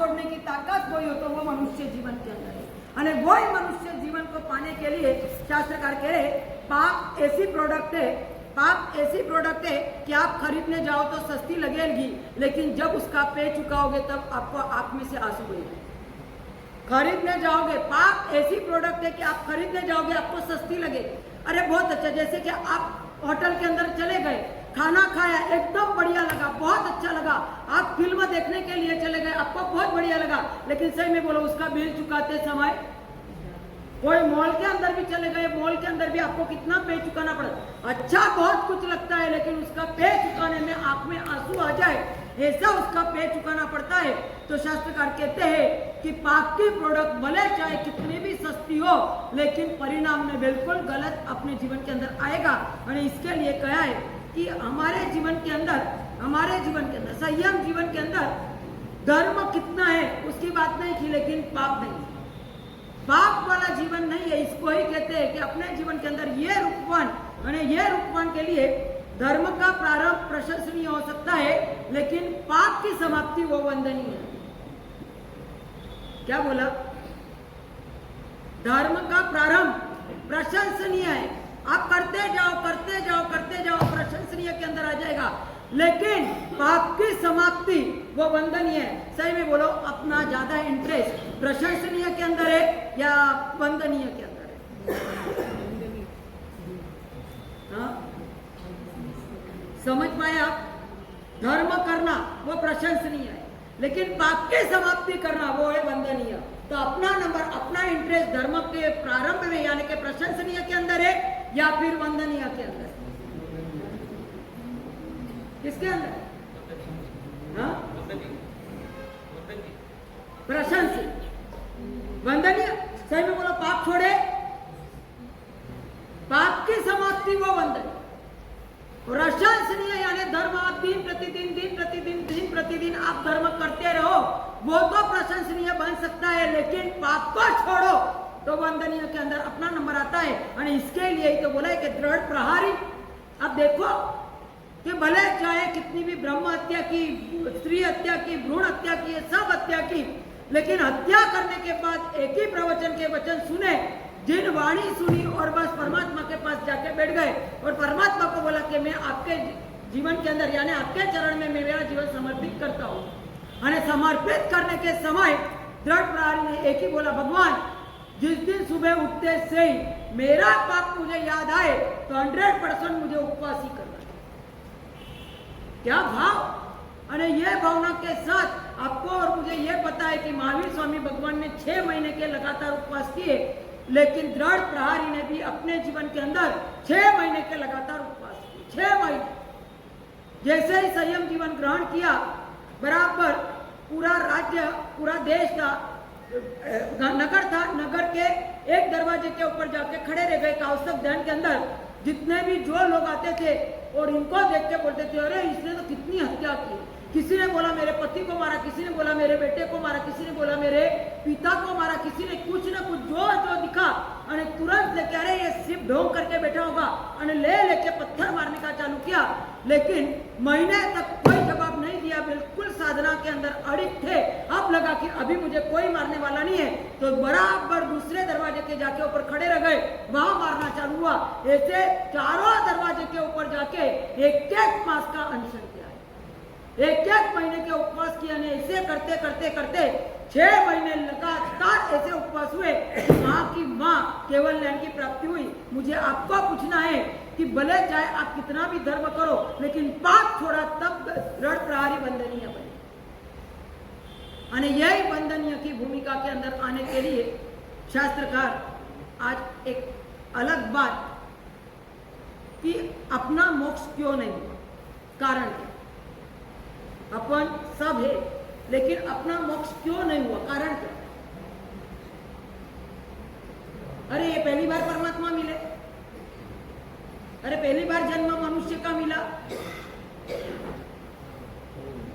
छोड़ने की ताकत कोई हो तो वो मनुष्य जीवन के अंदर है। અને वही मनुष्य जीवन को पाने के लिए शास्त्रकार कह रहे पाप ऐसी प्रोडक्ट है कि आप खरीदने जाओ तो सस्ती लगेगी, लेकिन जब उसका पे चुकाओगे तब आपको आंख में से आंसू बहेंगे। खरीदने जाओगे, पाप ऐसी प्रोडक्ट है कि आप खरीदने जाओगे आपको सस्ती लगे, अरे बहुत अच्छा, जैसे कि आप होटल के अंदर चले गए, खाना खाया, एकदम बढ़िया लगा, बहुत अच्छा लगा, आप फिल्म देखने के लिए चले गए, आपको बहुत बढ़िया लगा, लेकिन सही में बोलो उसका बिल चुकाते समय, कोई मॉल के अंदर भी चले गए, मॉल के अंदर भी आपको कितना पे चुकाना पड़ा, अच्छा बहुत कुछ लगता है, लेकिन उसका पे चुकाने में आंख में आंसू आ जाए, ऐसा उसका पे चुकाना पड़ता है। तो शास्त्रकार कहते हैं कि पाप की प्रोडक्ट भले चाहे कितनी भी सस्ती हो, लेकिन परिणाम में बिल्कुल गलत अपने जीवन के अंदर आएगा। और इसके लिए कहा है कि हमारे जीवन के अंदर संयम जीवन के अंदर धर्म कितना है उसकी बात नहीं की, लेकिन पाप नहीं, पाप वाला जीवन नहीं है। इसको ही कहते हैं कि अपने जीवन के अंदर ये रूपवान के लिए धर्म का प्रारंभ प्रशंसनीय हो सकता है, लेकिन पाप की समाप्ति वो वंदनीय है। क्या बोला? धर्म का प्रारंभ प्रशंसनीय है, आप करते जाओ, प्रशंसनीय के अंदर आ जाएगा, लेकिन पाप की समाप्ति वो वंदनीय है। सही में बोलो, अपना ज्यादा इंटरेस्ट प्रशंसनीय के अंदर है या वंदनीय के अंदर है? हाँ? समझ पाए आप? धर्म करना वो प्रशंसनीय है, लेकिन पाप की समाप्ति करना वो है वंदनीय। तो अपना नंबर, अपना इंटरेस्ट धर्म के प्रारंभ में यानी कि प्रशंसनीय के अंदर है या फिर वंदनीय के अंदर? किसके अंदर? हाँ? प्रशंसी, वंदनीय। सही में बोलो, पाप छोड़े, पाप की समाप्ति वो वंदनीय। प्रशंसनीय यानी धर्म आप दिन प्रतिदिन आप धर्म करते रहो, वो तो प्रशंसनीय बन सकता है, लेकिन पाप को छोड़ो तो वंदनीय के अंदर अपना नंबर आता है। और इसके लिए ही तो बोला है कि दृढ़ प्रहारी। अब देखो कि भले चाहे कितनी भी ब्रह्म हत्या की, स्त्री हत्या की, भ्रूण हत्या की, सब हत्या की, लेकिन हत्या करने के बाद एक ही प्रवचन के वचन सुने, जिन वाणी सुनी और बस परमात्मा के पास जाके बैठ गए और परमात्मा को बोला कि मैं आपके जीवन के अंदर यानी आपके चरण में मैं मेरा जीवन समर्पित करता हूँ। और समर्पित करने के समय दृढ़ प्रहारी ने एक ही बोला, भगवान जिस दिन सुबह उठते से ही मेरा पाप मुझे याद आए तो 100% मुझे उपवास ही करना है। क्या भाव! अरे ये भावना के साथ आपको और मुझे ये पता है कि महावीर स्वामी भगवान ने 6 महीने के लगातार उपवास किए, लेकिन दृढ़ प्रहारी ने भी अपने जीवन के अंदर 6 महीने के लगातार उपवास किए। 6 महीने जैसे ही संयम जीवन ग्रहण किया, बराबर पूरा राज्य, पूरा देश था, नगर था, नगर के एक दरवाजे के ऊपर जाके खड़े रह गए कौस्तुभ ध्यान के अंदर। जितने भी जो लोग आते थे और इनको देख के बोलते थे, अरे इसने तो कितनी हत्या की। किसी ने बोला मेरे पति को मारा, किसी ने बोला मेरे बेटे को मारा, किसी ने बोला मेरे पिता को मारा, किसी ने कुछ ना कुछ जो दिखा, और तुरंत लेके अरे ये सिर्फ ढोंग करके बैठा होगा, और लेके पत्थर मारने का चालू किया। लेकिन महीने तक कोई जवाब नहीं दिया, बिल्कुल साधना के अंदर अड़िग थे। अब लगा कि अभी मुझे कोई मारने वाला नहीं है, तो बराबर दूसरे दरवाजे के जाके ऊपर खड़े रह गए, वहां मारना चालू हुआ। ऐसे चारों दरवाजे के ऊपर जाके एक मास का अनशन किया, एक महीने के उपवास किया ने। ऐसे करते करते करते 6 महीने लगातार ऐसे उपवास हुए, माँ की माँ केवल ज्ञान की प्राप्ति हुई। मुझे आपको पूछना है कि भले चाहे आप कितना भी धर्म करो, लेकिन पाप छोड़ा तब दृढ़ प्रहारी वंदनीय बने। यही वंदनीय की भूमिका के अंदर आने के लिए शास्त्रकार आज एक अलग बात कि अपना मोक्ष क्यों नहीं हुआ, कारण क्या? अपन सब है, लेकिन अपना मोक्ष क्यों नहीं हुआ, कारण क्या? अरे ये पहली बार परमात्मा मिले, अरे पहली बार जन्म मनुष्य का मिला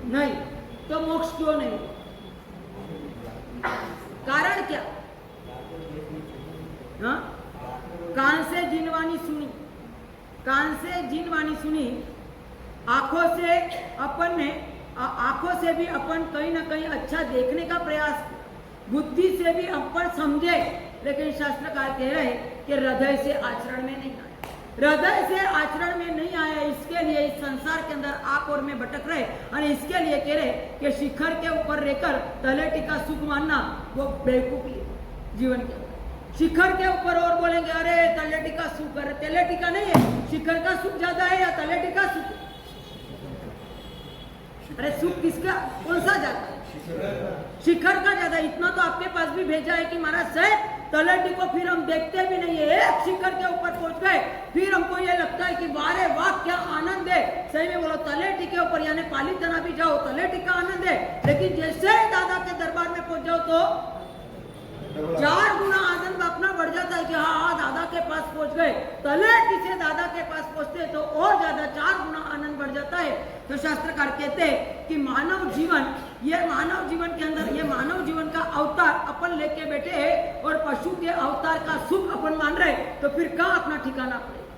नहीं, तो मोक्ष क्यों नहीं हुआ? कारण क्या? हाँ? कान से जिनवाणी सुनी, कान से जिनवाणी सुनी, आंखों से अपन ने आंखों से भी अपन कहीं ना कहीं अच्छा देखने का प्रयास, बुद्धि से भी अपन समझे, लेकिन शास्त्रकार कह रहे हैं कि हृदय से आचरण में नहीं आया, हृदय से आचरण में नहीं आया। इसके लिए इस संसार के अंदर आप और मैं भटक रहे, और इसके लिए कह रहे कि शिखर के ऊपर रहकर तलेटी का सुख मानना वो बेवकूफी है जीवन के अंदर। शिखर के ऊपर और बोलेंगे अरे तलेटी का सुख, अरे तलेटी का नहीं है, शिखर का सुख ज्यादा है या तलेटी का सुख? अरे सुख किसका, कौन सा ज्यादा है? शिखर का ज्यादा। इतना तो आपके पास भी भेजा है कि महाराज साहब तलेटी को फिर हम देखते भी नहीं है, एक शिखर के ऊपर पहुंच गए फिर हमको ये लगता है कि वारे वाह क्या आनंद है। सही में बोलो, तलेटी के ऊपर यानी पालीताना भी जाओ तलेटी का आनंद है, लेकिन जैसे दादा के दरबार में पहुंच जाओ तो 4 गुना आनंद अपना बढ़ जाता है कि हाँ दादा के पास पहुंच गए। तलेटी से दादा के पास पहुंचते तो और ज्यादा 4 गुना आनंद बढ़ जाता है। तो शास्त्रकार कहते हैं कि मानव जीवन, ये मानव जीवन के अंदर, ये मानव जीवन का अवतार अपन लेके बैठे हैं और पशु के अवतार का सुख अपन मान रहे, तो फिर कहाँ अपना ठिकाना पड़ेगा?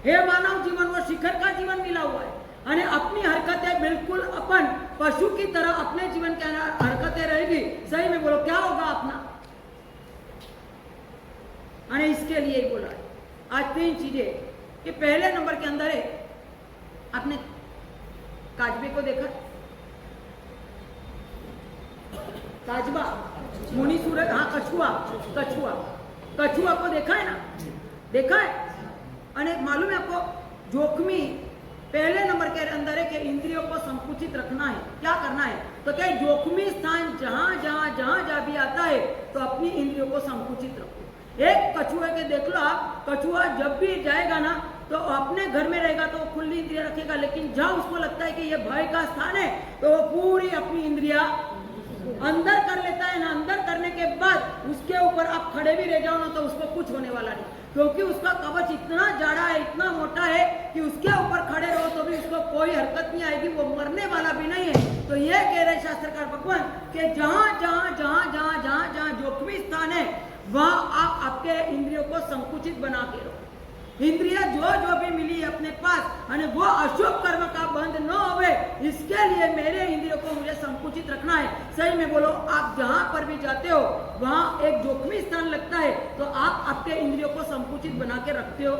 हे मानव जीवन वो शिखर का जीवन मिला हुआ है, અને अपनी हरकतें बिल्कुल अपन पशु की तरह अपने जीवन के अंदर हरकतें रहेगी। सही में बोलो क्या होगा अपना? અને इसके लिए ही बोला आज 3 चीजें कि पहले नंबर के अंदर है, आपने काजबे को देखा? काजबा, मुनि सूरत, हाँ कछुआ, कछुआ, कछुआ को देखा है ना? देखा है? અને मालूम है आपको जोखमी पहले नंबर के अंदर है कि इंद्रियों को संकुचित रखना है। क्या करना है? तो क्या जोखमी स्थान जहां जहां जहां जहां भी आता है तो अपनी इंद्रियों को संकुचित रखो। एक कछुए के देख लो आप, कछुआ जब भी जाएगा ना तो अपने घर में रहेगा तो वो खुली इंद्रिया रखेगा, लेकिन जहां उसको लगता है कि ये भय का स्थान है तो वो पूरी अपनी इंद्रिया अंदर कर लेता है ना। अंदर करने के बाद उसके ऊपर आप खड़े भी रह जाओ ना तो उसको कुछ होने वाला नहीं, क्योंकि उसका कवच इतना जाड़ा है, इतना मोटा है कि उसके ऊपर खड़े रहो तो भी उसको कोई हरकत नहीं आएगी, वो मरने वाला भी नहीं है। तो ये कह रहे शास्त्रकार भगवान कि जहां जहां जहां जहां जहां जहां जोखमी स्थान है वहां आप आपके इंद्रियों को संकुचित बना के रहो। इंद्रिया जो भी मिली अपने पास और वो अशुभ कर्म का बंध न होवे, इसके लिए मेरे इंद्रियों को मुझे संकुचित रखना है। सही में बोलो, आप जहां पर भी जाते हो वहां एक जोखमी स्थान लगता है तो आप आपके इंद्रियों को संकुचित बना के रखते हो?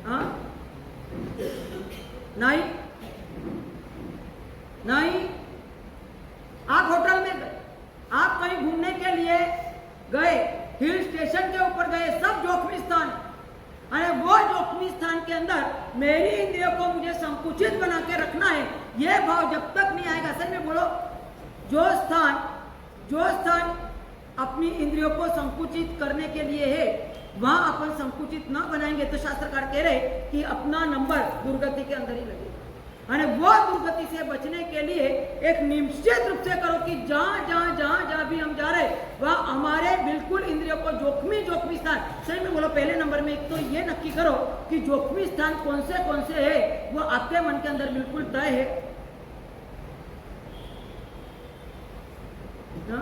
हाँ? नहीं नहीं। आप होटल में गए, आप कहीं घूमने के लिए गए, हिल स्टेशन के ऊपर गए, सब जोखमी स्थान है। अरे वो जोखमी स्थान के अंदर मेरी इंद्रियों को मुझे संकुचित बना के रखना है, ये भाव जब तक नहीं आएगा। सही में बोलो, जो स्थान अपनी इंद्रियों को संकुचित करने के लिए है वहां अपन संकुचित न बनाएंगे तो शास्त्रकार कह रहे कि अपना नंबर दुर्गति के अंदर ही लगेगा। अरे वो दुर्गति से बचने के लिए एक निश्चित रूप से करो कि जहां जहां जहां जहां भी हम जा रहे वह हमारे बिल्कुल इंद्रियों को जोखमी स्थान। सही में बोलो, पहले नंबर में एक तो ये नक्की करो कि जोखमी स्थान कौन से है वो आपके मन के अंदर बिल्कुल तय है ना?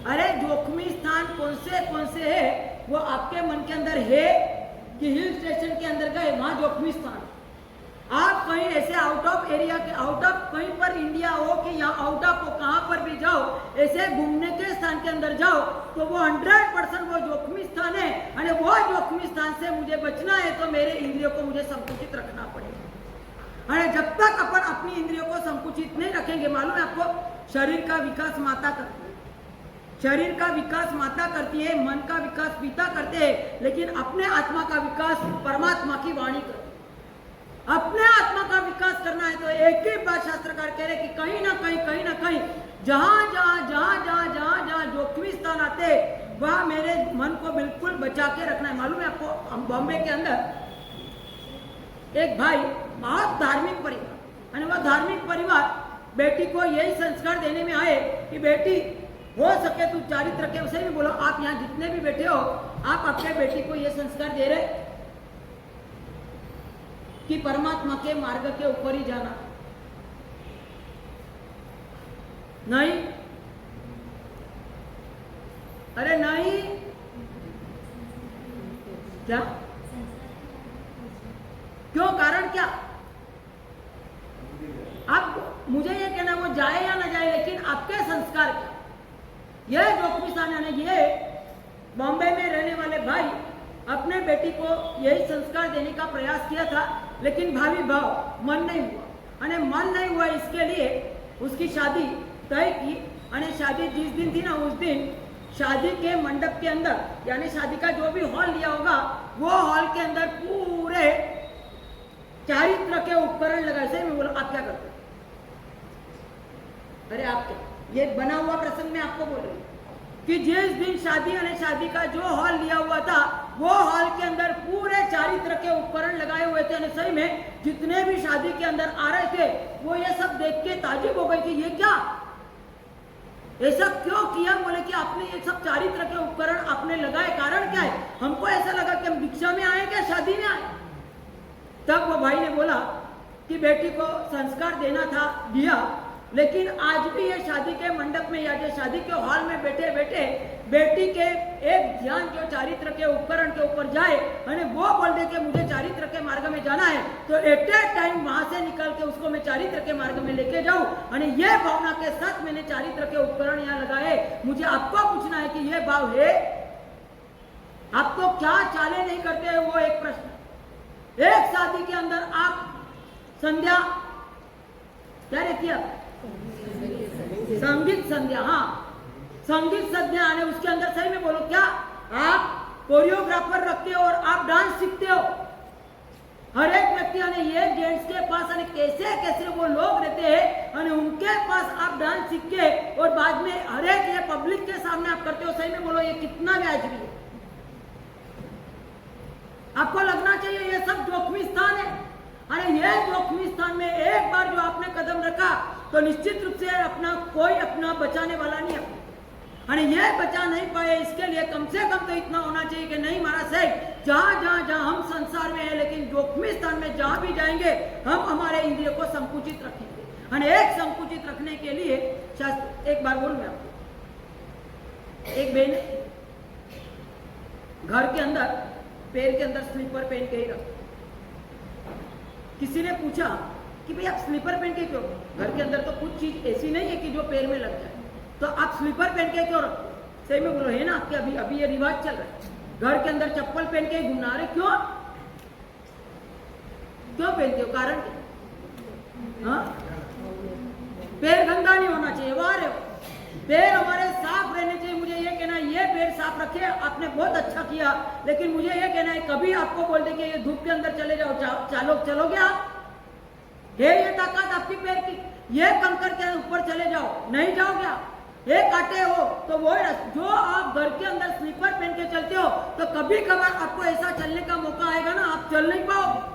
अरे जोखमी स्थान कौन से है वो आपके मन के अंदर है कि हिल स्टेशन के अंदर गए वहां जोखमी स्थान। आप कहीं ऐसे आउट ऑफ एरिया के, आउट ऑफ कहीं पर इंडिया हो कि यहाँ आउट ऑफ हो, कहां पर भी जाओ, ऐसे घूमने के स्थान के अंदर जाओ तो वो 100% वो जोखमी स्थान है। और वो जोखमी स्थान से मुझे बचना है तो मेरे इंद्रियों को मुझे संकुचित रखना पड़ेगा। अरे जब तक अपन अपनी इंद्रियों को संकुचित नहीं रखेंगे, मालूम है आपको, शरीर का विकास माता करती है, शरीर का विकास माता करती है, मन का विकास पिता करते हैं, लेकिन अपने आत्मा का विकास परमात्मा की वाणी करती है। अपने आत्मा का विकास करना है तो एक ही बात शास्त्रकार कह रहे कि कहीं ना कहीं जहां जहां जोखमी स्थान आते वहां मेरे मन को बिल्कुल बचा के रखना है। मालूम है आपको, बॉम्बे के अंदर एक भाई, बहुत धार्मिक परिवार, और वह धार्मिक परिवार बेटी को यही संस्कार देने में आए कि बेटी हो सके तू चारित्र के, उसे भी बोलो, आप यहाँ जितने भी बैठे हो आप अपने बेटी को यह संस्कार दे रहे कि परमात्मा के मार्ग के ऊपर ही जाना। नहीं, अरे नहीं, क्या क्यों? कारण क्या? अब मुझे ये कहना वो जाए या ना जाए, लेकिन आपके संस्कार क्या? ये जोखमिस्तान यानी ये बॉम्बे में रहने वाले भाई अपने बेटी को यही संस्कार देने का प्रयास किया था, लेकिन भावी भाव मन नहीं हुआ, અને मन नहीं हुआ, इसके लिए उसकी शादी तय की। અને शादी जिस दिन थी ना, उस दिन शादी के मंडप के अंदर यानी शादी का जो भी हॉल लिया होगा वो हॉल के अंदर पूरे चारित्र के उपकरण लगाए। सही में बोलो, आप क्या करते? अरे आप क्या, ये बना हुआ प्रसंग में आपको बोल रही कि जिस दिन शादी और शादी का जो हॉल लिया हुआ था वो हॉल के अंदर पूरे चारित्र के उपकरण लगाए हुए थे। सही में जितने भी शादी के अंदर आ रहे थे वो ये सब देख के ताजुब हो गए कि ये क्या, ऐसा क्यों किया? बोले कि आपने ये सब चारित्र के उपकरण आपने लगाए, कारण क्या है? हमको ऐसा लगा कि हम भिक्षा में आए क्या शादी में आए? तब वो भाई ने बोला कि बेटी को संस्कार देना था, दिया, लेकिन आज भी ये शादी के मंडप में या शादी के हॉल में बैठे बैठे बेटी के एक ध्यान जो चारित्र के उपकरण के ऊपर जाए और वो बोल दे कि मुझे चारित्र के मार्ग में जाना है, तो एट ए टाइम वहां से निकल के उसको मैं चारित्र के मार्ग में लेके जाऊं और ये भावना के साथ मैंने चारित्र के उपकरण यहाँ लगाए। मुझे आपको पूछना है कि ये भाव है, आप तो क्या चाले नहीं करते हैं? वो एक प्रश्न। एक शादी के अंदर आप संध्या क्या रहती है? संगीत संध्या। हाँ, संगीत संध्या आने उसके अंदर सही में बोलो क्या आप कोरियोग्राफर रखते हो और आप डांस सीखते हो? हर एक व्यक्ति आने ये जेंट्स के पास आने कैसे कैसे वो लोग रहते हैं और उनके पास आप डांस सीख के और बाद में हर एक ये पब्लिक के सामने आप करते हो। सही में बोलो, ये कितना व्याजबी है? आपको लगना चाहिए ये सब जोखमी स्थान है। अरे ये जोखमी स्थान में एक बार जो आपने कदम रखा तो निश्चित रूप से अपना कोई अपना बचाने वाला नहीं है। अरे ये बचा नहीं पाए, इसके लिए कम से कम तो इतना होना चाहिए कि नहीं महाराज साहब, जहां हम संसार में है लेकिन जोखमी स्थान में जहां भी जाएंगे हम हमारे इंद्रियों को संकुचित रखेंगे। अरे एक संकुचित रखने के लिए शास्त्र, एक बार बोलूं मैं आपको, एक बहन घर के अंदर पैर के अंदर स्लीपर पहन के ही रखती। किसी ने पूछा कि भाई आप स्लीपर पहन के क्यों? घर के अंदर तो कुछ चीज ऐसी नहीं है कि जो पैर में लग जाए, तो आप स्लीपर पहन के क्यों रखते? सही में बोलो, है ना आपके अभी ये रिवाज चल रहा है, घर के अंदर चप्पल पहन के घूमना रहे, क्यों पहनते हो? कारण क्या? हाँ, पैर गंदा नहीं होना चाहिए, वाह रे, पैर हमारे साफ रहने चाहिए। मुझे ये कहना है ये पैर साफ रखे, आपने बहुत अच्छा किया, लेकिन मुझे ये कहना है कभी आपको बोल दे कि ये धूप के अंदर चले जाओ, चलोगे आप? ये ताकत आपकी पैर की, ये कंकर के ऊपर चले जाओ, नहीं जाओगे आप? ये काटे हो तो वो जो आप घर के अंदर स्लीपर पहन के चलते हो तो कभी कभार आपको ऐसा चलने का मौका आएगा ना, आप चल नहीं पाओगे।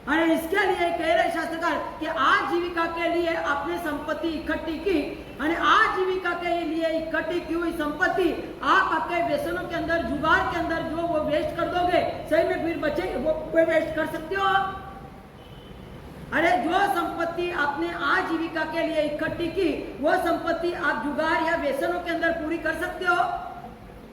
अरे इसके लिए कह रहे शास्त्रकार कि आजीविका के लिए आपने संपत्ति इकट्ठी की, और आजीविका के लिए इकट्ठी की हुई संपत्ति आप आपके व्यसनों के अंदर, जुगाड़ के अंदर जो वो वेस्ट कर दोगे, सही में फिर बचे वो वेस्ट कर सकते हो आप? अरे जो संपत्ति आपने आजीविका के लिए इकट्ठी की वो संपत्ति आप जुगाड़ या व्यसनों के अंदर पूरी कर सकते हो?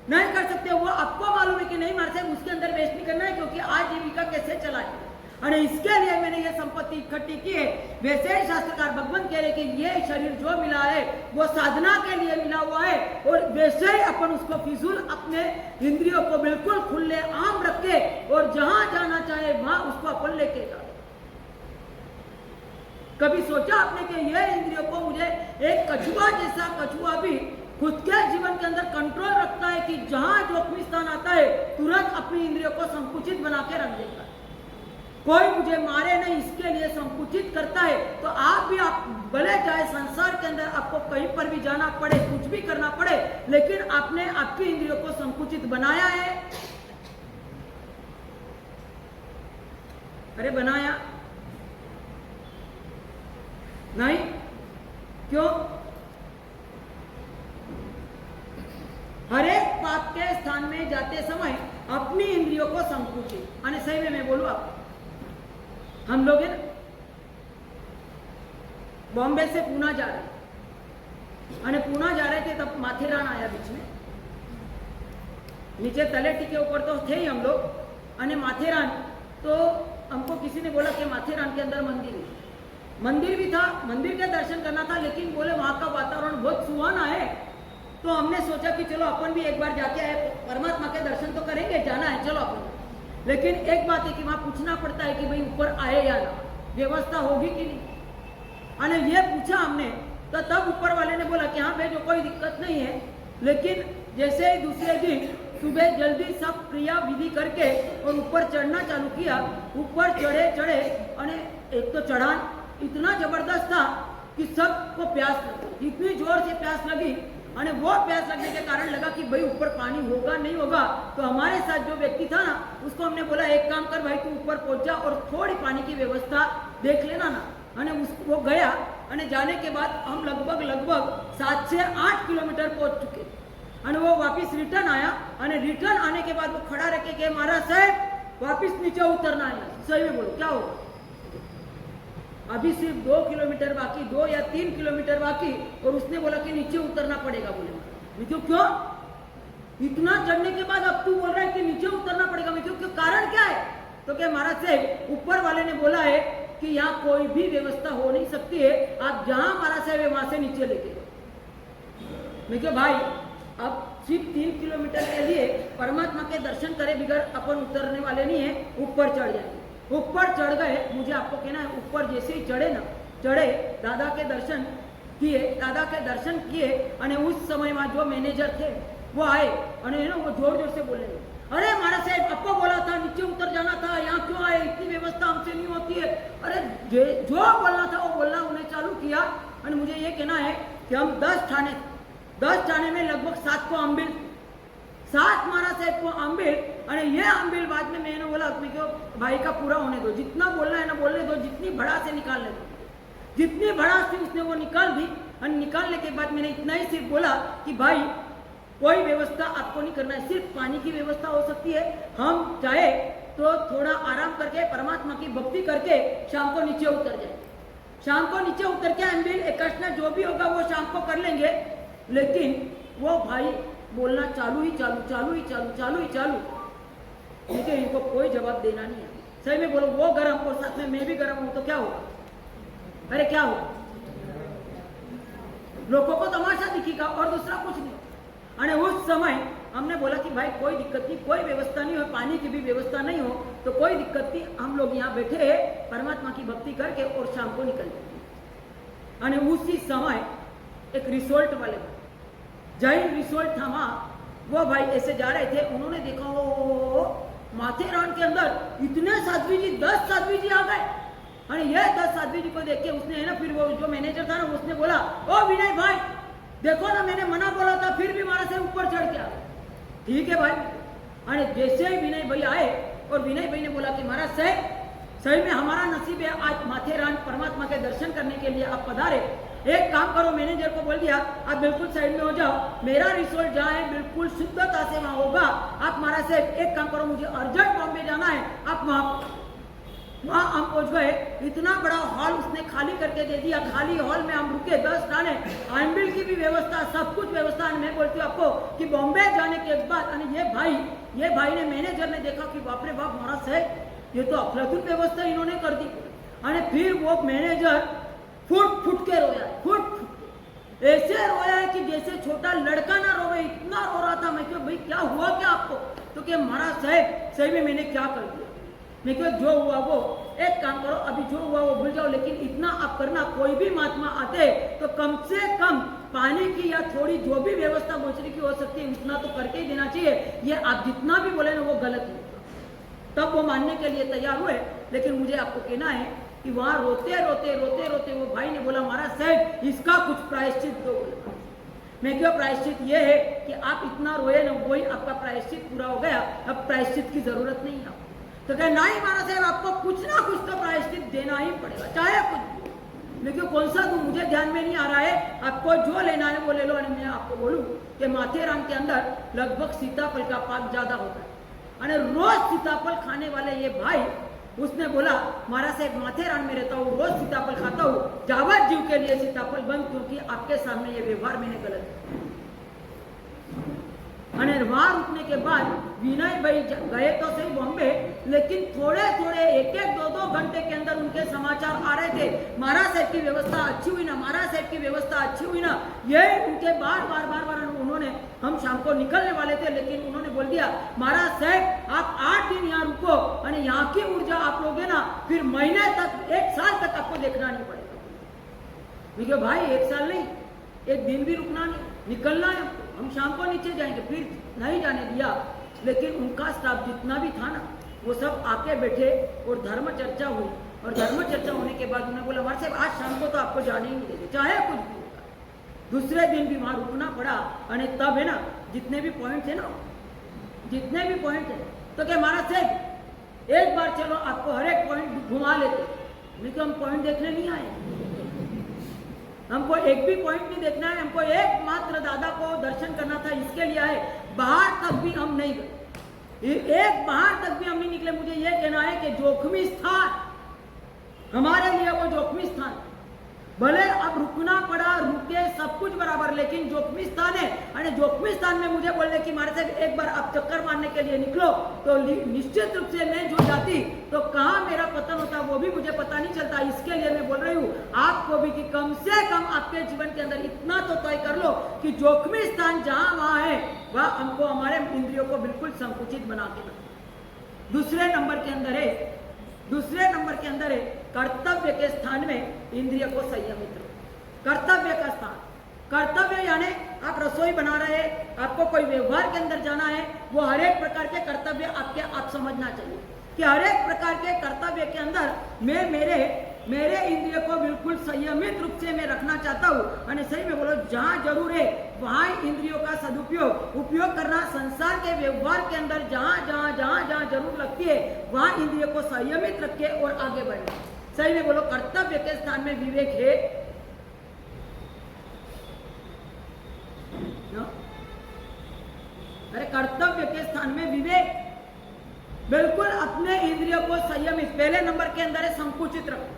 नहीं कर सकते। वो आपको मालूम है कि नहीं मार सकते, उसके अंदर वेस्ट नहीं करना है, क्योंकि आजीविका कैसे चलाए। अरे इसके लिए मैंने ये संपत्ति इकट्ठी की है। वैसे ही शास्त्रकार भगवान कह रहे कि ये शरीर जो मिला है वो साधना के लिए मिला हुआ है, और वैसे ही अपन उसको फिजूल अपने इंद्रियों को बिल्कुल खुले आम रखे और जहां जाना चाहे वहां उसको अपन लेके जाए। कभी सोचा आपने कि ये इंद्रियों को मुझे एक कछुआ जैसा, कछुआ भी खुद के जीवन के अंदर कंट्रोल रखता है कि जहां जोखमी स्थान आता है तुरंत अपनी इंद्रियों को संकुचित बना के रख देता है। कोई मुझे मारे नहीं, इसके लिए संकुचित करता है। तो आप भी, आप भले चाहे संसार के अंदर आपको कहीं पर भी जाना पड़े, कुछ भी करना पड़े, लेकिन आपने आपकी इंद्रियों को संकुचित बनाया है? अरे बनाया नहीं, क्यों? हर एक पाप के स्थान में जाते समय अपनी इंद्रियों को संकुचित, और सही में मैं बोलूं आपको, हम लोग बॉम्बे से पूना जा रहे, पूना जा रहे थे तब माथेरान आया बीच में, नीचे तलेटी के ऊपर तो थे ही हम लोग, माथेरान तो हमको किसी ने बोला कि माथेरान के अंदर मंदिर है। मंदिर भी था, मंदिर के दर्शन करना था, लेकिन बोले वहाँ का वातावरण बहुत सुहाना है, तो हमने सोचा कि चलो अपन भी एक बार जाके आए, परमात्मा के दर्शन तो करेंगे, जाना है चलो अपन। लेकिन एक बात है कि वहाँ पूछना पड़ता है कि भाई ऊपर आए या ना, व्यवस्था होगी कि नहीं। और ये पूछा हमने, तो तब ऊपर वाले ने बोला कि हाँ भाई जो कोई दिक्कत नहीं है, लेकिन जैसे ही दूसरे दिन सुबह जल्दी सब क्रिया विधि करके और ऊपर चढ़ना चालू किया, ऊपर चढ़े और एक तो चढ़ान इतना जबरदस्त था कि सबको प्यास लगी, इतनी जोर से प्यास लगी, और वो प्यास लगने के कारण लगा कि भाई ऊपर पानी होगा नहीं होगा। तो हमारे साथ जो व्यक्ति था ना, उसको हमने बोला एक काम कर भाई, तू ऊपर पहुंच जा और थोड़ी पानी की व्यवस्था देख लेना ना। वो गया, और जाने के बाद हम लगभग 7 से 8 किलोमीटर पहुंच चुके, और वो वापिस रिटर्न आया, और रिटर्न आने के बाद वो खड़ा रखे के महाराज साहब वापिस नीचे उतरना है। सही में बोलो क्या होगा, अभी सिर्फ 2 किलोमीटर बाकी, 2 या 3 किलोमीटर बाकी, और उसने बोला कि नीचे उतरना पड़ेगा। बोले मैं क्यों, इतना चढ़ने के बाद अब तू बोल रहा है कि नीचे उतरना पड़ेगा। मैं क्यों, कारण क्या है? तो क्या महाराज साहब ऊपर वाले ने बोला है कि यहाँ कोई भी व्यवस्था हो नहीं सकती है, आप जहां महाराज साहब है वहां से नीचे लेके। मैं क्यों भाई, अब सिर्फ 3 किलोमीटर के लिए परमात्मा के दर्शन करे बिगड़ अपन उतरने वाले नहीं है, ऊपर चढ़ जाएंगे। ऊपर चढ़ गए, मुझे आपको कहना है ऊपर जैसे ही चढ़े दादा के दर्शन किए, और उस समय वहां जो मैनेजर थे वो आए, और वो जोर जोर से बोले, अरे महाराज साहब आपको बोला था नीचे उतर जाना था, यहाँ क्यों आए, इतनी व्यवस्था हमसे नहीं होती है। अरे जो बोलना था वो बोलना उन्हें चालू किया। और मुझे ये कहना है कि हम 10 थाने में लगभग 7 को अम्बिल, 7 महाराज साहब को अम्बिल, और ये अम्बिल बाद में मैंने बोला क्यों भाई का पूरा होने दो, जितना बोलना है ना बोलने दो, जितनी भड़ास से निकालने दो, जितनी भड़ास थी उसने वो निकाल दी। और निकालने के बाद मैंने इतना ही सिर्फ बोला कि भाई कोई व्यवस्था आपको नहीं करना है, सिर्फ पानी की व्यवस्था हो सकती है। हम चाहे तो थोड़ा आराम करके परमात्मा की भक्ति करके शाम को नीचे उतर जाए, शाम को नीचे उतर के अम्बिल एकाशना जो भी होगा वो शाम को कर लेंगे। लेकिन वो भाई बोलना चालू ही चालू, लेकिन इनको कोई जवाब देना नहीं है। सही में बोलो, वो गरम और साथ में मैं भी गरम हूं तो क्या होगा? अरे क्या होगा, लोगों को तमाशा दिखेगा और दूसरा कुछ नहीं। अरे उस समय हमने बोला कि भाई कोई दिक्कत नहीं, कोई व्यवस्था नहीं हो, पानी की भी व्यवस्था नहीं हो तो कोई दिक्कत नहीं, हम लोग यहाँ बैठे हैं परमात्मा की भक्ति करके और शाम को निकल जाएंगे। अरे उसी समय एक रिसोर्ट वाले जैन रिसोर्ट था वहां, वो भाई ऐसे जा रहे थे, उन्होंने देखा वो माथेरान के अंदर इतने साध्वी जी, 10 साध्वी जी आ गए। अरे ये 10 साध्वी जी को देख के उसने है ना, फिर वो जो मैनेजर था ना उसने बोला, ओ विनय भाई देखो ना मैंने मना बोला था, फिर भी हमारे से ऊपर चढ़ के आ गए। ठीक है भाई। अरे जैसे ही विनय भाई आए और विनय भाई ने बोला कि महाराज साहब सही में हमारा नसीब है आज माथेरान परमात्मा के दर्शन करने के लिए आप पधारे, एक काम करो, मैनेजर को बोल दिया आप बिल्कुल साइड में हो जाओ, मेरा रिसोर्ट जहाँ है बिल्कुल शुद्धता से वहां होगा, आप महाराज साहब एक काम करो, मुझे अर्जेंट बॉम्बे जाना है, आप वहां हम पहुंच गए। इतना बड़ा हॉल उसने खाली करके दे दिया, खाली हॉल में हम रुके, 10 थाने, अम्बिल की भी व्यवस्था, सब कुछ व्यवस्था। मैं बोलती हूँ आपको कि बॉम्बे जाने के बाद ये भाई ने, मैनेजर ने देखा कि बाप रे बाप महाराज साहब ये तो अफलातून व्यवस्था इन्होंने कर दी। अरे फिर वो मैनेजर फुट के रोया, ऐसे रोया है कि जैसे छोटा लड़का ना रोवे, इतना रो रहा था। मैं क्यों भाई क्या हुआ क्या आपको? तो क्या महाराज साहब सही में मैंने क्या कर दिया? मैं क्यों जो हुआ वो, एक काम करो अभी जो हुआ वो भूल जाओ, लेकिन इतना आप करना, कोई भी महात्मा आते तो कम से कम पानी की या थोड़ी जो भी व्यवस्था पहुंचने की हो सकती है उतना तो करके ही देना चाहिए। ये आप जितना भी बोले ना वो गलत है। तब वो मानने के लिए तैयार हुए, लेकिन मुझे आपको कहना है कि वहां रोते वो भाई ने बोला महाराज साहब इसका कुछ प्रायश्चित दो। मैं क्यों प्रायश्चित ये है कि आप इतना रोए ना, वही आपका प्रायश्चित पूरा हो गया, अब प्रायश्चित की जरूरत नहीं है। तो क्या नहीं महाराज साहब आपको कुछ ना कुछ तो प्रायश्चित देना ही पड़ेगा, चाहे कुछ। लेकिन कौन सा दूं मुझे ध्यान में नहीं आ रहा है, आपको जो लेना है वो ले लो। मैं आपको बोलूं कि माथेरान के अंदर लगभग सीताफल का पाक ज्यादा होता है, और रोज सीताफल खाने वाले ये भाई उसने बोला महाराज साहब माथेरान में रहता हूँ, रोज सीताफल खाता हूँ, जावत जीव के लिए सीताफल बंद, क्योंकि आपके सामने ये व्यवहार मैंने गलत है। અને वहां रुकने के बाद विनय भाई गए तो सही बॉम्बे, लेकिन थोड़े थोड़े एक एक दो दो घंटे के अंदर उनके समाचार आ रहे थे, महाराज साहब की व्यवस्था अच्छी हुई ना, महाराज साहब की व्यवस्था अच्छी हुई ना। ये उनके बार बार उन्होंने, हम शाम को निकलने वाले थे लेकिन उन्होंने बोल दिया महाराज साहब आप 8 दिन यहाँ रुको और यहाँ की ऊर्जा आप लोगे ना, फिर महीने तक 1 साल तक आपको देखना नहीं पड़ेगा। भाई 1 साल नहीं, 1 दिन भी रुकना नहीं, निकलना है, हम शाम को नीचे जाएंगे। फिर नहीं जाने दिया, लेकिन उनका स्टाफ जितना भी था ना वो सब आके बैठे और धर्म चर्चा हुई। और धर्म चर्चा होने के बाद उन्होंने बोला महाराज साहब आज शाम को तो आपको जाने ही नहीं देंगे, चाहे कुछ भी होगा। दूसरे दिन भी वहां रुकना पड़ा। और तब है ना जितने भी पॉइंट है ना, जितने भी पॉइंट है, तो क्या महाराज साहब एक बार चलो आपको हर एक पॉइंट घुमा लेते, नहीं तो हम पॉइंट देखने नहीं आए, हमको एक भी पॉइंट नहीं देखना है, हमको एकमात्र दादा को दर्शन करना था, इसके लिए आए। बाहर तक भी हम नहीं गए, एक बाहर तक भी हम नहीं निकले। मुझे ये कहना है कि जोखमी स्थान हमारे लिए वो जोखमी स्थान, भले अब रुकना पड़ा, रुके, सब कुछ बराबर, लेकिन जोखमी स्थान है। और जोखमी स्थान में मुझे बोल रहे कि महाराज साहब एक बार आप चक्कर मारने के लिए निकलो, तो निश्चित रूप से मैं जो जाती तो कहाँ मेरा पतन होता वो भी मुझे पता नहीं चलता। इसके लिए मैं बोल रही हूँ आपको भी कि कम से कम आपके जीवन के अंदर इतना तो तय कर लो कि जोखमी स्थान जहाँ वहाँ है वह हमको हमारे इंद्रियों को बिल्कुल संकुचित बना के रखो। दूसरे नंबर के अंदर है कर्तव्य के स्थान में इंद्रिय को संयमित रखो। कर्तव्य का स्थान, कर्तव्य यानी आप रसोई बना रहे हैं, आपको कोई व्यवहार के अंदर जाना है, वो हर एक प्रकार के कर्तव्य आपके आप समझना चाहिए कि हर एक प्रकार के कर्तव्य के अंदर मैं मेरे इंद्रिय को बिल्कुल संयमित रूप से मैं रखना चाहता हूँ। और सही में बोलो जहाँ जरूर है वहाँ इंद्रियों का उपयोग करना, संसार के व्यवहार के अंदर जहाँ जरूर लगती है वहाँ इंद्रियों को संयमित रखे और आगे बढ़ना। सही में बोलो कर्तव्य के स्थान में विवेक है ना? अरे कर्तव्य के स्थान में विवेक, बिल्कुल अपने इंद्रियों को संयमित, पहले नंबर के अंदर है संकुचित रखो।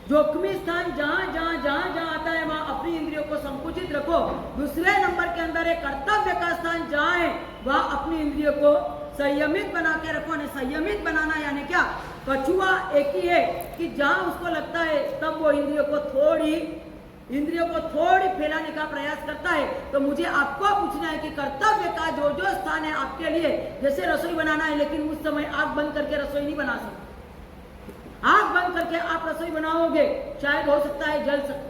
जोखमी स्थान जहां आता है वहां अपनी इंद्रियों को संकुचित रखो। दूसरे नंबर के अंदर है कर्तव्य का स्थान जहां है वहां अपनी इंद्रियों को संयमित बना के रखो। ने संयमित बनाना यानी क्या? कछुआ एक ही है कि जहां उसको लगता है तब वो इंद्रियों को थोड़ी फैलाने का प्रयास करता है। तो मुझे आपको पूछना है कि कर्तव्य का जो स्थान है आपके लिए, जैसे रसोई बनाना है लेकिन उस समय आग बंद करके रसोई नहीं बना सकते। आग बंद करके आप रसोई बनाओगे शायद हो सकता है जल सकते।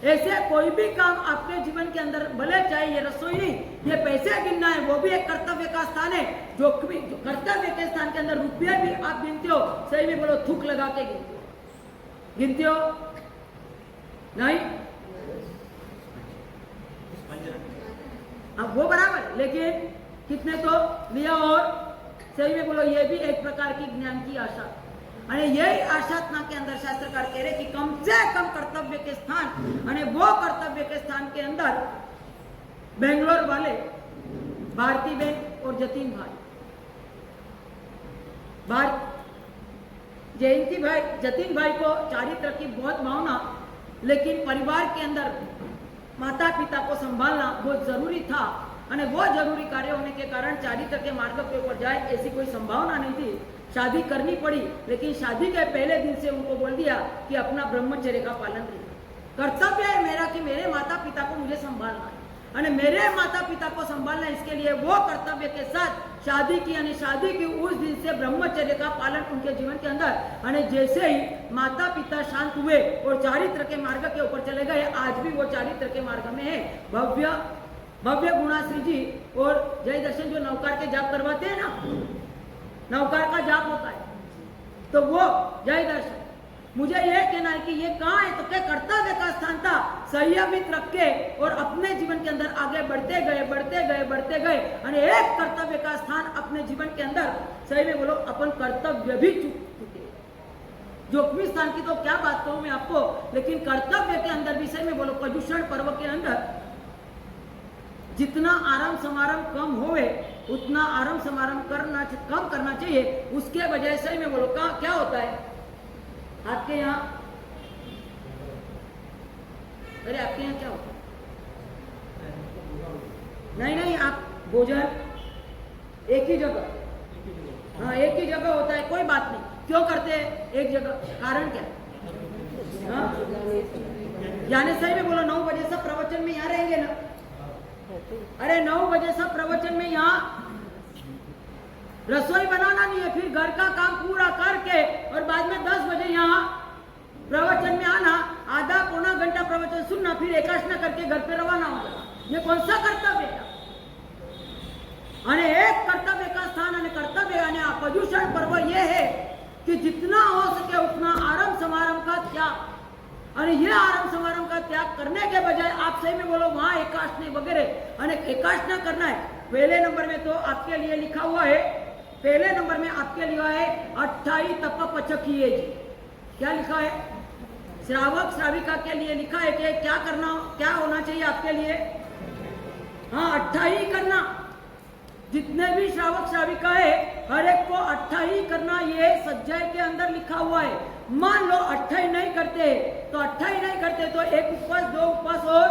ऐसे कोई भी काम आपके जीवन के अंदर, भले चाहे ये रसोई नहीं, ये पैसे गिनना है, वो भी एक कर्तव्य का स्थान है। जो कर्तव्य के स्थान के अंदर रुपये भी आप गिनते हो, सही में बोलो थूक लगा के गिनते हो नहीं? अब वो बराबर, लेकिन कितने तो लिया। और सही में बोलो ये भी एक प्रकार की ज्ञान की आशा, અને यही आशातना के अंदर शास्त्रकार कह रहे कि कम से कम कर्तव्य के स्थान, અને वो कर्तव्य के स्थान के अंदर बेंगलोर वाले भारती बहन और जतीन भाई, जतीन भाई को चारित्र की बहुत भावना, लेकिन परिवार के अंदर माता पिता को संभालना बहुत जरूरी था। અને वो जरूरी कार्य होने के कारण चारित्र के मार्ग के ऊपर जाए ऐसी कोई संभावना नहीं थी। शादी करनी पड़ी, लेकिन शादी के पहले दिन से उनको बोल दिया कि अपना ब्रह्मचर्य का पालन करें। कर्तव्य है मेरा कि मेरे माता पिता को मुझे संभालना है, और मेरे माता पिता को संभालना, इसके लिए वो कर्तव्य के साथ शादी की। यानी शादी की उस दिन से ब्रह्मचर्य का पालन उनके जीवन के अंदर। और जैसे ही माता पिता शांत हुए और चारित्र के मार्ग के ऊपर चले गए, आज भी वो चारित्र के मार्ग में है। भव्य गुणाश्री जी और जय दर्शन जो नौकार के जाप करवाते हैं ना, नौकार का जाप होता है, तो वो जय दर्शन, मुझे ये कहना है कि ये कहाँ है? तो क्या कर्तव्य का स्थान था, संयमित रख के और अपने जीवन के अंदर आगे बढ़ते गए। और एक कर्तव्य का स्थान अपने जीवन के अंदर, सही में बोलो अपन कर्तव्य भी चुके। जोखमी स्थान की तो क्या बात कहूं मैं आपको, लेकिन कर्तव्य के अंदर भी सही में बोलो प्रदूषण पर्व के अंदर जितना आराम समारंभ कम होवे उतना आराम समारंभ कम करना चाहिए। उसके बजाय सही में बोलो क्या होता है आपके यहाँ? अरे आपके यहाँ क्या होता है? नहीं, आप भोजन एक ही जगह, हाँ एक ही जगह होता है, कोई बात नहीं, क्यों करते हैं एक जगह, कारण क्या? हाँ? यानी सही में बोलो 9 बजे सब प्रवचन में यहाँ रहेंगे ना? अरे 9 बजे सब प्रवचन में यहाँ रसोई बनाना नहीं है, फिर घर का काम पूरा करके और बाद में 10 बजे यहाँ प्रवचन में आना, आधा पौना घंटा प्रवचन सुनना, फिर एकाशना करके घर पे रवाना हो जाना। ये कौन सा कर्तव्य है? एक कर्तव्य का स्थान कर्तव्य पर्युषण पर्व ये है कि जितना हो सके उतना आरंभ समारंभ का त्याग, और ये आरंभ समारंभ का त्याग करने के बजाय आप सही में बोलो वहां एकाशने वगैरह एकाशना करना है। पहले नंबर में तो आपके लिए लिखा हुआ है, पहले नंबर में आपके लिए है 28 तप पचकिए जी। क्या लिखा है? श्रावक श्राविका के लिए लिखा है कि क्या करना, क्या होना चाहिए आपके लिए? हाँ 28 करना। जितने भी श्रावक श्राविका है हर एक को 28 करना, ये सज्जाय के अंदर लिखा हुआ है। मान लो 28 नहीं करते तो 28 नहीं करते तो 1 उपवास 2 उपवास और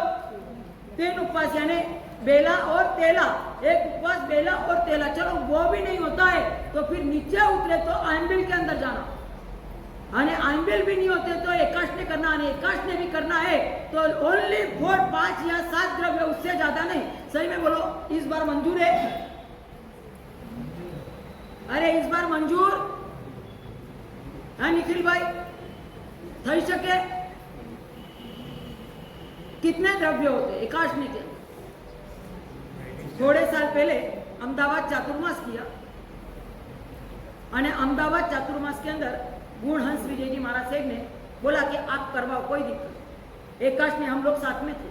3 उपवास, यानी बेला और तेला, 1 उपवास बेला और तेला। चलो वो भी नहीं होता है तो फिर नीचे उतरे तो आइनबिल के अंदर जाना, आइनबिल भी नहीं होते तो एकाशने करना, एकाशने भी करना है तो ओनली 4 5 या 7 द्रव्य, उससे ज्यादा नहीं। सही में बोलो इस बार मंजूर है? अरे इस बार मंजूर है निखिल भाई? थई सके? कितने द्रव्य होते एकाशनी के? थोड़े साल पहले अहमदाबाद चातुर्मास किया, अहमदाबाद चातुर्मास के अंदर गुण हंस विजय जी महाराज साहब ने बोला कि आप करवाओ, कोई दिक्कत। एकाशने हम लोग साथ में थे,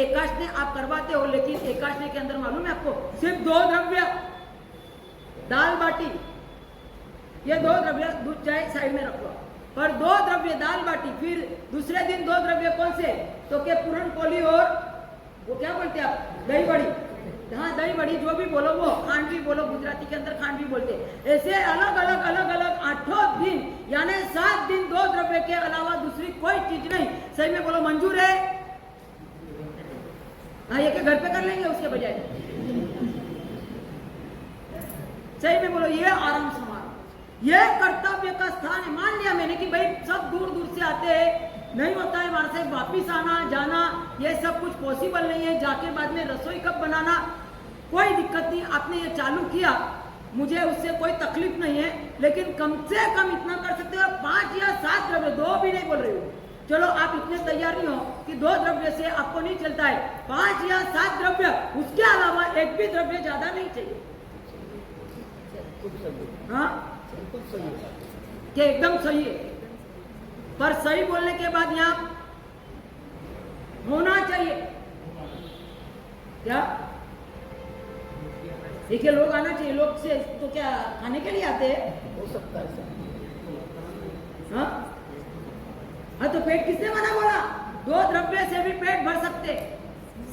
एकाशने आप करवाते हो, लेकिन एकाशने के अंदर मालूम है आपको सिर्फ 2 द्रव्य, दाल बाटी, ये 2 द्रव्य, दूध चाय साइड में रखो, पर 2 द्रव्य दाल बाटी। फिर दूसरे दिन 2 द्रव्य कौन से? तो क्या पूरण पोली और वो क्या बोलते हैं आप, दही बड़ी। हाँ दही बड़ी, जो भी बोलो वो, खांडवी बोलो, गुजराती के अंदर खांडवी बोलते। ऐसे अलग अलग 8 दिन, यानी 7 दिन 2 द्रव्य के अलावा दूसरी कोई चीज नहीं। सही में बोलो मंजूर है? हाँ ये के घर पे कर लेंगे उसके बजाय? सही में बोलो ये आराम समारोह, ये कर्तव्य का स्थान है। मान लिया मैंने कि भाई सब दूर दूर से आते हैं, नहीं होता है वहां से वापिस आना जाना, ये सब कुछ पॉसिबल नहीं है, जाके बाद में रसोई कब बनाना, कोई दिक्कत नहीं। आपने ये चालू किया, मुझे उससे कोई तकलीफ नहीं है, लेकिन कम से कम इतना कर सकते हो 5 या 7 द्रव्य, 2 भी नहीं बोल रहे हो। चलो आप इतने तैयार नहीं हो कि 2 द्रव्य से आपको नहीं चलता है, 5 या 7 द्रव्य, उसके अलावा एक भी द्रव्य ज्यादा नहीं चाहिए। हाँ कि एकदम सही है, पर सही बोलने के बाद यहाँ होना चाहिए क्या? देखिए लोग आना चाहिए, लोग से तो क्या खाने के लिए आते हैं? हो सकता है। हाँ तो पेट किसने मना बोला? 2 द्रव्य से भी पेट भर सकते,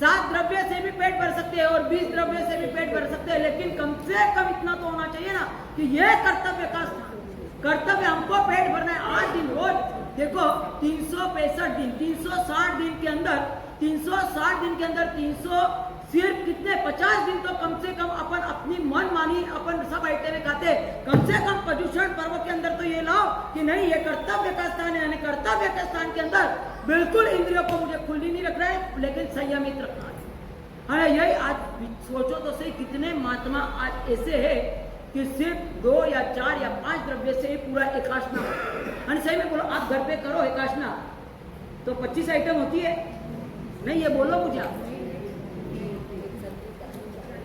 7 द्रव्य से भी पेट भर सकते हैं और 20 द्रव्य से भी पेट भर सकते हैं, लेकिन कम से कम इतना तो होना चाहिए ना कि ये कर्तव्य का कर्तव्य हमको पेट भरना है। 8 दिन रोज देखो, 365 दिन, 360 दिन के अंदर 360 दिन के अंदर 300 सिर्फ कितने 50 दिन तो कम से कम अपन अपनी मन मानी अपन सब आइटम खाते, कम से कम पर्युषण पर्व के अंदर तो ये लाओ कि नहीं ये कर्तव्य का स्थान है, कर्तव्य के स्थान के अंदर बिल्कुल इंद्रियों को मुझे खुली नहीं रखना है, लेकिन संयमित रखना है। अरे यही आज सोचो तो सही, कितने महात्मा आज ऐसे है कि सिर्फ 2 या 4 या 5 द्रव्य से ही पूरा एकाशना। सही में बोलो आप घर पे करो एकाशना तो 25 आइटम होती है नहीं? ये बोलो मुझे आप,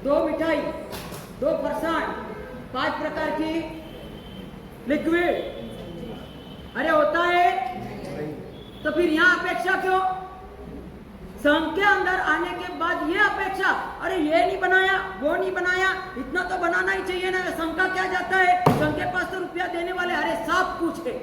2 मिठाई, 2 फरसाण, 5 प्रकार की लिक्विड, अरे होता है तो फिर यहाँ अपेक्षा क्यों? संघ के अंदर आने के बाद ये अपेक्षा, अरे ये नहीं बनाया वो नहीं बनाया, इतना तो बनाना ही चाहिए ना। संघ का क्या जाता है, संघ के पास तो रुपया देने वाले अरे सब कुछ है,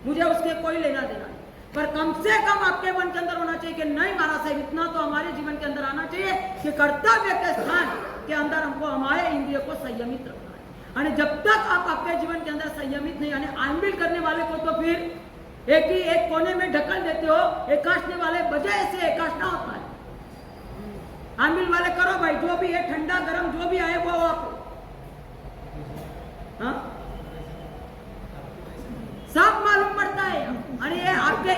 मुझे उसके कोई लेना देना नहीं, पर कम से कम आपके मन के अंदर होना चाहिए कि नहीं महाराज साहब इतना तो हमारे जीवन के अंदर आना चाहिए कि कर्तव्य के स्थान के अंदर हमको हमारे इंद्रियों को संयमित रखना है। जब तक आप आपके जीवन के अंदर संयमित नहीं, आइनबिल करने वाले को तो फिर एक कोने में ढकल देते हो, एकाशने वाले बजाय से एकाशना होता है। आमिल वाले करो भाई, जो भी है ठंडा गरम जो भी आए वो आप, हाँ सब मालूम पड़ता है। और ये आपके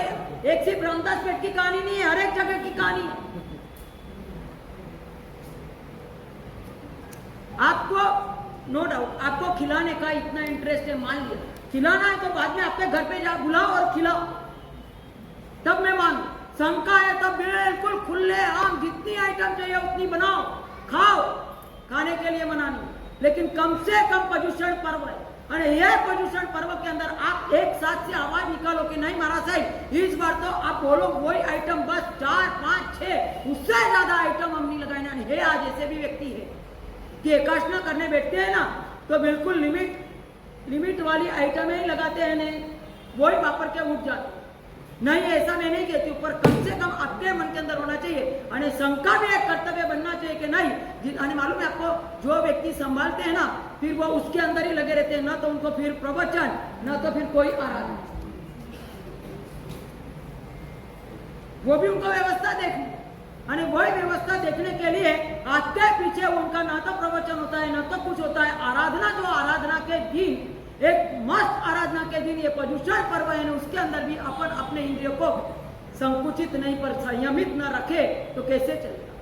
एक सिर्फ रामदास पेट की कहानी नहीं है, हर एक जगह की कहानी है। आपको नो डाउट आपको खिलाने का इतना इंटरेस्ट है, मान लिया खिलाना है तो बाद में आपके घर पे जा बुलाओ और खिलाओ, तब मैं मानू। शंका है तब बिल्कुल खुले आम जितनी आइटम चाहिए उतनी बनाओ, खाओ, खाने के लिए बनानी, लेकिन कम से कम पर्यूषण पर्व है। और यह पर्यूषण पर्व के अंदर आप एक साथ से आवाज निकालो कि नहीं महाराज साहब इस बार तो आप बोलो वही आइटम बस 4, 5, 6 उससे ज्यादा आइटम हम नहीं लगाना नहीं है। आज ऐसे भी व्यक्ति है कि एकादशी करने बैठते हैं ना तो बिल्कुल लिमिट वाली आइटम ही लगाते हैं, नहीं वही वापर के उठ जाते। नहीं ऐसा मैं नहीं कहती, पर कम से कम आपके मन के अंदर होना चाहिए। और शंका भी एक कर्तव्य बनना चाहिए कि नहीं, मालूम है आपको जो व्यक्ति संभालते हैं ना फिर वो उसके अंदर ही लगे रहते हैं, ना तो उनको फिर प्रवचन ना तो फिर कोई आराधना, वो भी उनको व्यवस्था देखनी। और वही व्यवस्था देखने के लिए आगे पीछे उनका ना तो प्रवचन होता है ना तो कुछ होता है। आराधना जो आराधना के दिन एक मस्त आराधना के दिन ये पर्यूषण पर्व है ना, उसके अंदर भी अपन अपने इंद्रियों को संकुचित नहीं पर संयमित न रखे तो कैसे चलेगा।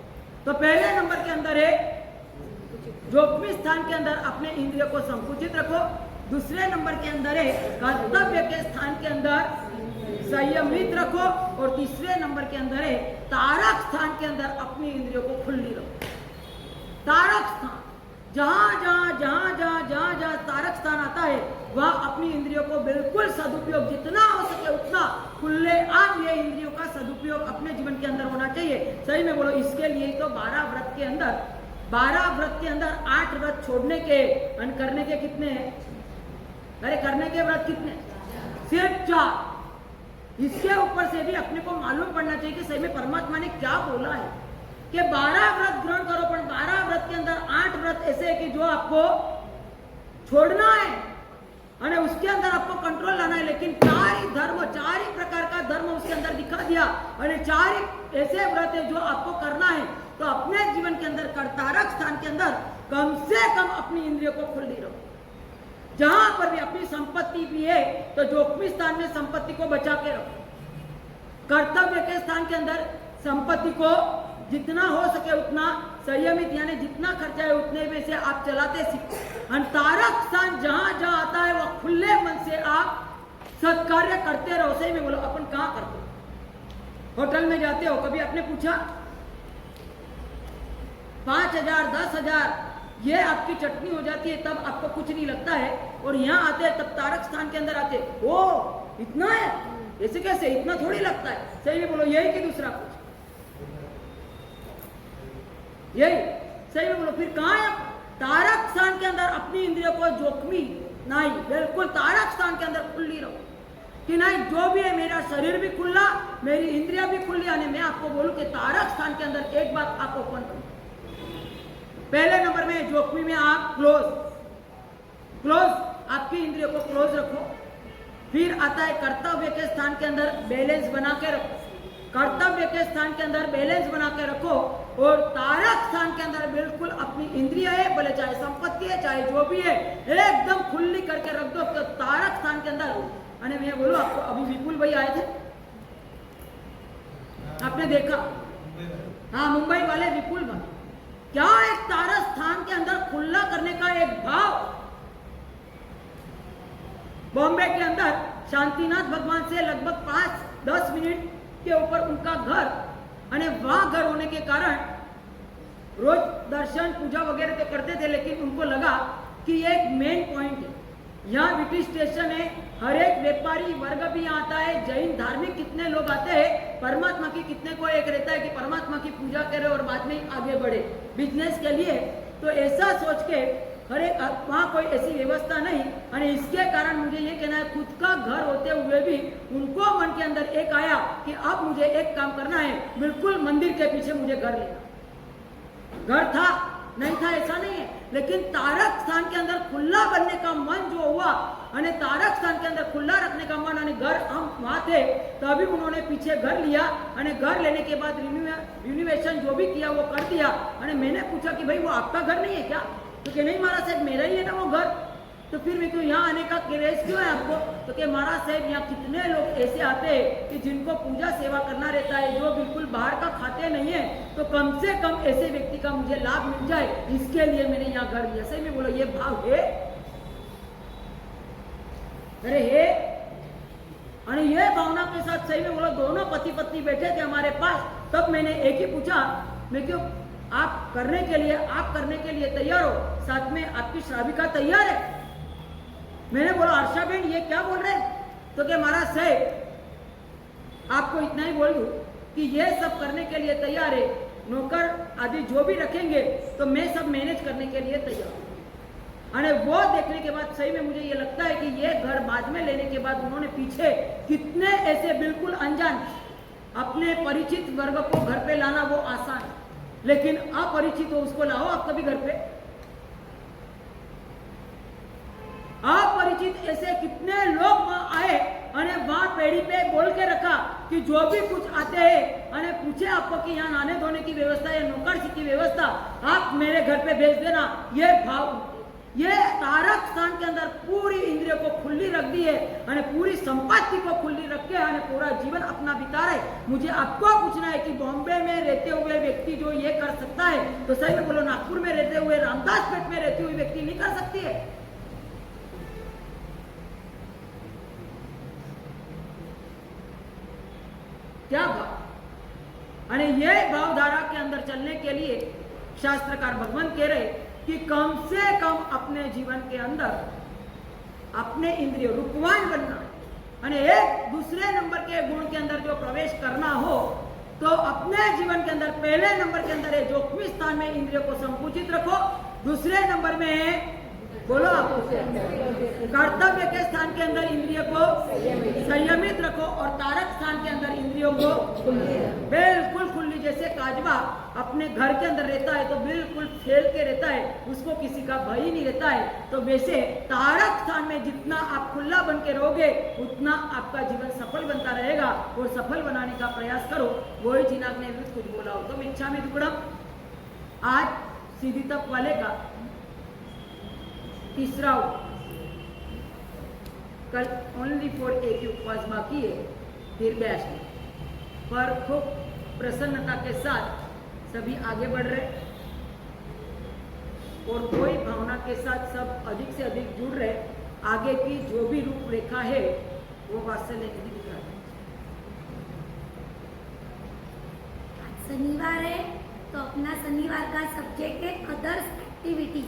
तो पहले नंबर के अंदर है जोखमी स्थान के अंदर अपने इंद्रियों को संकुचित रखो। दूसरे नंबर के अंदर है कर्तव्य के स्थान के अंदर संयमित रखो। और तीसरे नंबर के अंदर है तारक स्थान के अंदर अपनी इंद्रियों को खुली रखो। तारक स्थान जहां तारक स्थान आता है वह अपनी इंद्रियों को बिल्कुल सदुपयोग जितना हो सके उतना खुले आम ये इंद्रियों का सदुपयोग अपने जीवन के अंदर होना चाहिए। सही में बोलो, इसके लिए तो 12 व्रत के अंदर 8 व्रत छोड़ने के और करने के कितने हैं? अरे करने के व्रत कितने? सिर्फ 4। इसके ऊपर से भी अपने को मालूम पड़ना चाहिए कि सही में परमात्मा ने क्या बोला है कि 12 व्रत ग्रहण करो, पर 12 व्रत के अंदर 8 व्रत ऐसे है कि जो आपको छोड़ना है और उसके अंदर आपको कंट्रोल लाना है। लेकिन 4 ही प्रकार का धर्म उसके अंदर दिखा दिया और 4 ही ऐसे व्रत है जो आपको करना है। तो अपने जीवन के अंदर कर्तारक स्थान के अंदर कम से कम अपनी इंद्रियों को खुली रखो। जहां पर भी अपनी संपत्ति भी है तो जोखमी स्थान में संपत्ति को बचा के रखो। कर्तव्य के स्थान के अंदर संपत्ति को जितना हो सके उतना संयमित, यानी जितना खर्चा है उतने में से आप चलाते सीखो। और तारक स्थान जहां जहां आता है वह खुले मन से आप सत्कार्य करते रहो। सही में बोलो, अपन कहाँ करते हो? होटल में जाते हो, कभी आपने पूछा 5,000 10,000 ये आपकी चटनी हो जाती है तब आपको कुछ नहीं लगता है, और यहाँ आते हैं तब तारक स्थान के अंदर आते ओ इतना है, ऐसे कैसे, इतना थोड़ी लगता है। सही में बोलो, यही कि दूसरा कुछ यही। सही में बोलो, फिर कहाँ है? तारक स्थान के अंदर अपनी इंद्रियों को जोखमी नहीं, बिल्कुल तारक स्थान के अंदर खुली रहो कि नहीं जो भी है मेरा शरीर भी खुला, मेरी इंद्रिया भी खुली। यानी मैं आपको बोलूं कि तारक स्थान के अंदर एक बात आप ओपन करो। पहले नंबर में जोखमी में आप क्लोज आपकी इंद्रियों को क्लोज रखो। फिर आता है कर्तव्य के स्थान के अंदर बैलेंस बना के रखो। कर्तव्य के स्थान के अंदर बैलेंस बना के रखो। और तारक स्थान के अंदर बिल्कुल अपनी इंद्रिया है, बोले चाहे संपत्ति है चाहे जो भी है, एकदम खुली करके रख दो। तो तारक स्थान के अंदर, अरे मैं बोलूं आपको, अभी विपुल भाई आए थे, आपने देखा? हाँ, मुंबई वाले विपुल भाई, क्या एक तारक स्थान के अंदर खुला करने का एक भाव। बॉम्बे के अंदर शांतिनाथ भगवान से लगभग 5-10 मिनट के ऊपर उनका घर, और वहां घर होने के कारण रोज दर्शन पूजा वगैरह तो करते थे, लेकिन उनको लगा कि ये एक मेन पॉइंट है, यहाँ ब्रिटिश स्टेशन है, हर एक व्यापारी वर्ग भी यहाँ आता है, जैन धार्मिक कितने लोग आते हैं, परमात्मा की कितने को एक रहता है कि परमात्मा की पूजा करे और बाद में आगे बढ़े बिजनेस के लिए। तो ऐसा सोच के हर एक वहाँ कोई ऐसी व्यवस्था नहीं, और इसके कारण मुझे ये कहना है खुद का घर होते हुए भी उनको मन के अंदर एक आया कि अब मुझे एक काम करना है, बिल्कुल मंदिर के पीछे मुझे घर लेना। घर था नहीं था ऐसा नहीं है, लेकिन तारक स्थान के अंदर खुला बनने का मन जो हुआ અને તારક સ્થાન के अंदर खुला रखने का मन અને घर हम वहाँ थे तभी उन्होंने पीछे घर लिया અને घर लेने के बाद रिन्यूएशन जो भी किया वो कर दिया। અને मैंने पूछा कि भाई वो आपका घर नहीं है क्या? तो कि नहीं महाराज साहब मेरा ही है ना वो घर। तो फिर मैं क्यों यहाँ आने का क्रेज क्यों है आपको? तो कि महाराज साहब यहाँ कितने लोग ऐसे आते हैं कि जिनको पूजा सेवा करना रहता है, जो बिल्कुल बाहर का खाते नहीं है, तो कम से कम ऐसे व्यक्ति का मुझे लाभ मिल जाए, इसके लिए मैंने यहाँ घर लिया। सही में बोलो ये भाव है? अरे हे, और ये भावना के साथ सही में बोलो दोनों पति पत्नी बैठे थे हमारे पास, तब मैंने एक ही पूछा, मैं क्यों आप करने के लिए तैयार हो, साथ में आपकी श्राविका तैयार है? मैंने बोला हर्षा बहन ये क्या बोल रहे हैं? तो क्या महाराज साहब आपको इतना ही बोल दूं कि ये सब करने के लिए तैयार है, नौकर आदि जो भी रखेंगे तो मैं सब मैनेज करने के लिए तैयार हूँ। और वो देखने के बाद सही में मुझे ये लगता है कि ये घर बाद में लेने के बाद उन्होंने पीछे कितने ऐसे बिल्कुल अनजान अपने परिचित वर्ग को घर पे लाना वो आसान है, लेकिन अपरिचित हो उसको लाओ आप कभी घर पे। अपरिचित ऐसे कितने लोग वहां आए और वहां पेड़ी पे बोल के रखा कि जो भी कुछ आते हैं और पूछे आपको कि यहाँ नहाने धोने की व्यवस्था या नौकर की व्यवस्था आप मेरे घर पे भेज देना। ये भाव, ये तारक स्थान के अंदर पूरी इंद्रियों को खुली रख दी है और पूरी संपत्ति को खुली रख के और पूरा जीवन अपना बिता रहे। मुझे आपको पूछना है कि बॉम्बे में रहते हुए व्यक्ति जो ये कर सकता है, तो सही में बोलो नागपुर में रहते हुए, रामदासपेट में रहती हुई व्यक्ति नहीं कर सकती है? क्या भाव? और ये भावधारा के अंदर चलने के लिए शास्त्रकार भगवान कह रहे कि कम से कम अपने जीवन के अंदर अपने इंद्रिय रूपवान बनना है। एक दूसरे नंबर के गुण के अंदर जो प्रवेश करना हो तो अपने जीवन के अंदर पहले नंबर के अंदर है जोखमी स्थान में इंद्रियों को संकुचित रखो, दूसरे नंबर में बोलो कर्तव्य के स्थान के अंदर इंद्रियों को संयमित रखो और तारक स्थान के अंदर इंद्रियों को बिल्कुल खुली। जैसे काजवा अपने घर के अंदर रहता है तो बिल्कुल फैल के रहता है, उसको किसी का भय ही नहीं रहता है, तो वैसे तारक स्थान में जितना आप खुला बन के रहोगे उतना आपका जीवन सफल बनता रहेगा। और सफल बनाने का प्रयास करो। वही जिनाग ने भी कुछ बोला हो तो इच्छा में दुकड़म। आज सीधी तप वाले का तीसरा कल ओनली फॉर एक उपवास बाकी है, फिर बैच में, पर खूब प्रसन्नता के साथ सभी आगे बढ़ रहे और कोई भावना के साथ सब अधिक से अधिक जुड़ रहे। आगे की जो भी रूपरेखा है वो वात्सल्य निधि दिख रहा है। शनिवार है तो अपना शनिवार का सब्जेक्ट है अदर्स एक्टिविटी,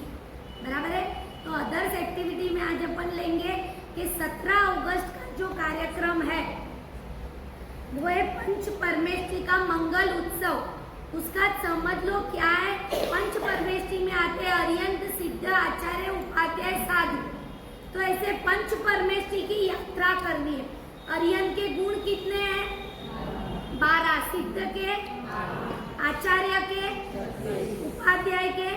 बराबर है? तो अदर्स एक्टिविटी में आज अपन लेंगे कि 17 अगस्त का जो कार्यक्रम है वो है पंच परमेष्ठी का मंगल उत्सव। उसका समझ लो क्या है। पंच परमेष्ठी में आते हैं अरिहंत, सिद्ध, आचार्य, उपाध्याय, साधु। तो ऐसे पंच परमेष्ठी की यात्रा करनी है। अरिहंत के गुण कितने हैं? 12, सिद्ध के, आचार्य के, उपाध्याय के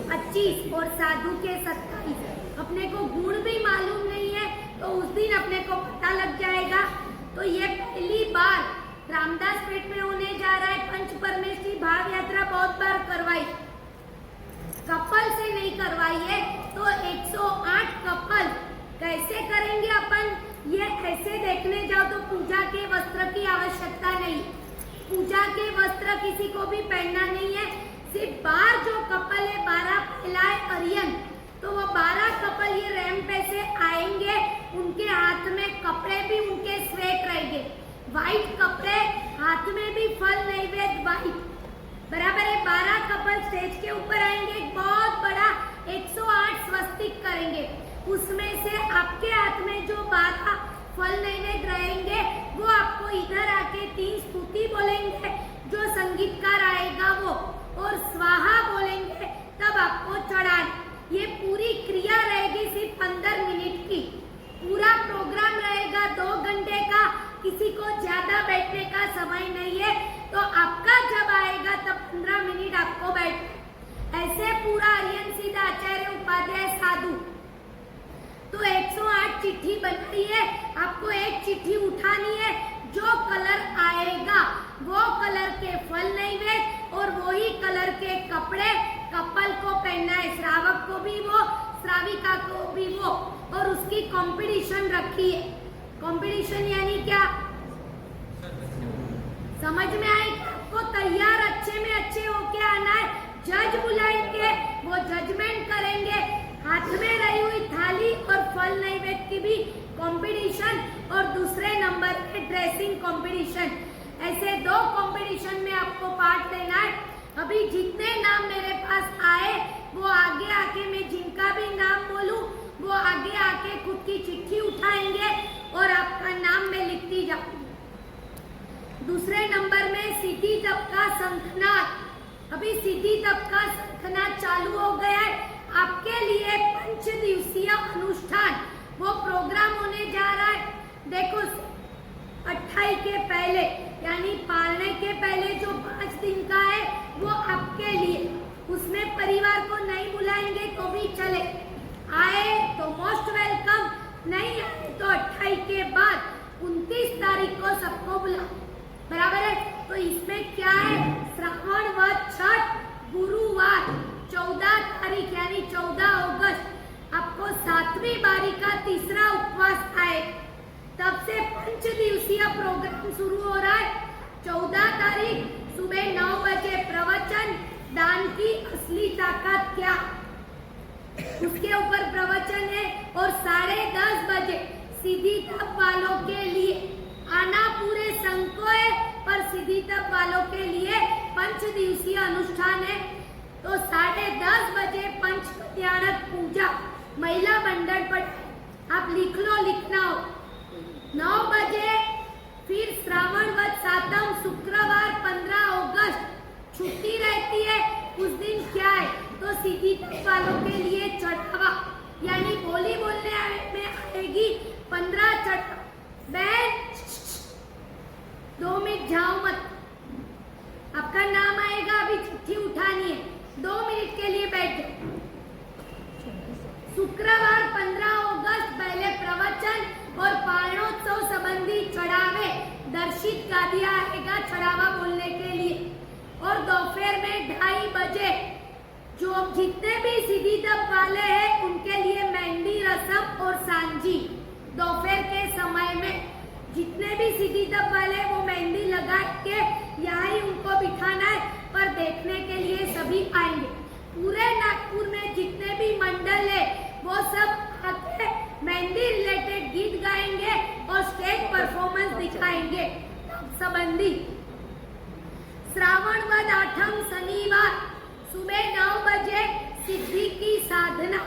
25 और साधु के 27। अपने को गुण भी मालूम नहीं है तो उस दिन अपने को पता लग जाएगा। तो ये पहली बार रामदासपेट में होने जा रहा है पंच परमेष्ठी भाव यात्रा। बहुत बार करवाई, कपल से नहीं करवाई है। तो 108 कपल कैसे करेंगे अपन? ये ऐसे देखने जाओ तो पूजा के वस्त्र की आवश्यकता नहीं, पूजा के वस्त्र किसी को भी पहनना नहीं है। सिर्फ 12 जो कपल है, 12 पहला है अरियन, तो वो 12 कपल ये रैंप पे से आएंगे। उनके हाथ में कपड़े भी उनके स्वेट रहेंगे, व्हाइट कपड़े, हाथ में भी फल नैवेद्य व्हाइट, बराबर है। 12 कपल स्टेज के ऊपर आएंगे, एक बहुत बड़ा 108 स्वस्तिक करेंगे। उसमें से आपके हाथ में जो 12 फल नैवेद्य रहेंगे वो आपको इधर आके 3 स्तुति बोलेंगे, जो संगीतकार आएगा वो, और स्वाहा बोलेंगे, तब आपको चढ़ाना। ये पूरी क्रिया रहेगी सिर्फ 15 मिनट की। पूरा प्रोग्राम रहेगा 2 घंटे का, किसी को ज्यादा बैठने का समय नहीं है। तो आपका जब आएगा तब 15 मिनट आपको बैठ, ऐसे के फल नैवेद्य और वही कलर के कपड़े कपल को पहनना है, श्रावक को भी वो, श्राविका को भी वो, और उसकी कंपटीशन रखी है। कंपटीशन यानी क्या, समझ में आए? आपको तैयार अच्छे में अच्छे होके आना है। जज बुलाएंगे, वो जजमेंट करेंगे, हाथ में रही हुई थाली और फल नैवेद्य की भी कंपटीशन, और दूसरे नंबर पे ड्रेसिंग कंपटीशन। ऐसे 2 कंपटीशन में आपको पार्ट लेना है। अभी जितने नाम मेरे पास आए वो आगे आके, मैं जिनका भी नाम बोलूं वो आगे आके खुद की चिट्ठी उठाएंगे और आपका नाम मैं लिखती जाऊंगी। दूसरे नंबर में सीधी तब का शंखनाद। अभी सीधी तब का शंखनाद चालू हो गया है। आपके लिए 5 दिवसीय अनुष्ठान वो प्रोग्राम होने जा रहा है। देखो 28 के पहले यानी पालने के पहले जो 5 दिन का है वो आपके लिए, उसमें परिवार को नहीं बुलाएंगे तो भी चले, आए तो मोस्ट वेलकम, नहीं आए तो 28 के बाद 29 तारीख को सबको बुलाओ, बराबर है? तो इसमें क्या है, श्रावण वध छठ गुरुवार 14 तारीख यानी 14 अगस्त आपको 7वीं बारी का तीसरा उपवास आए। तब से 5 दिवसीय प्रोग्राम शुरू हो रहा है। 14 तारीख सुबह 9 बजे प्रवचन, दान की असली ताकत क्या, उसके ऊपर प्रवचन है, और 10:30 बजे सीधी तप वालों के लिए आना पूरे संघ को है, पर सीधी तप वालों के लिए 5 दिवसीय अनुष्ठान है। तो 10:30 बजे पंचकल्याणक पूजा महिला मंडल पर आप लिख लो, लिखना हो। 9 बजे फिर श्रावण वध सातम शुक्रवार 15 अगस्त छुट्टी रहती है। उस दिन क्या है, तो सीधी तप वालों के लिए चढ़ावा यानी बोली बोलने में आएगी 15 चढ़ावा। बहन 2 मिनट जाओ मत, आपका नाम आएगा, अभी चिट्ठी उठानी है, 2 मिनट के लिए बैठ जाओ। शुक्रवार 15 अगस्त पहले प्रवचन और पारणोत्सव संबंधी चढ़ावे, दर्शित गादिया आएगा चढ़ावा बोलने के लिए, और दोपहर में 2:30 बजे जो जितने भी सीधी तप वाले हैं उनके लिए मेहंदी रस्म और सांझी। दोपहर के समय में जितने भी सीधी तप वाले वो मेहंदी लगा के यहाँ ही उनको बिठाना है, पर देखने के लिए सभी आएंगे। पूरे नागपुर में जितने भी मंडल है वो सब आके मेहंदी रिलेटेड गीत गाएंगे और स्टेज परफॉर्मेंस दिखाएंगे संबंधी। श्रावण वध 8 शनिवार सुबह 9 बजे सिद्धि की साधना।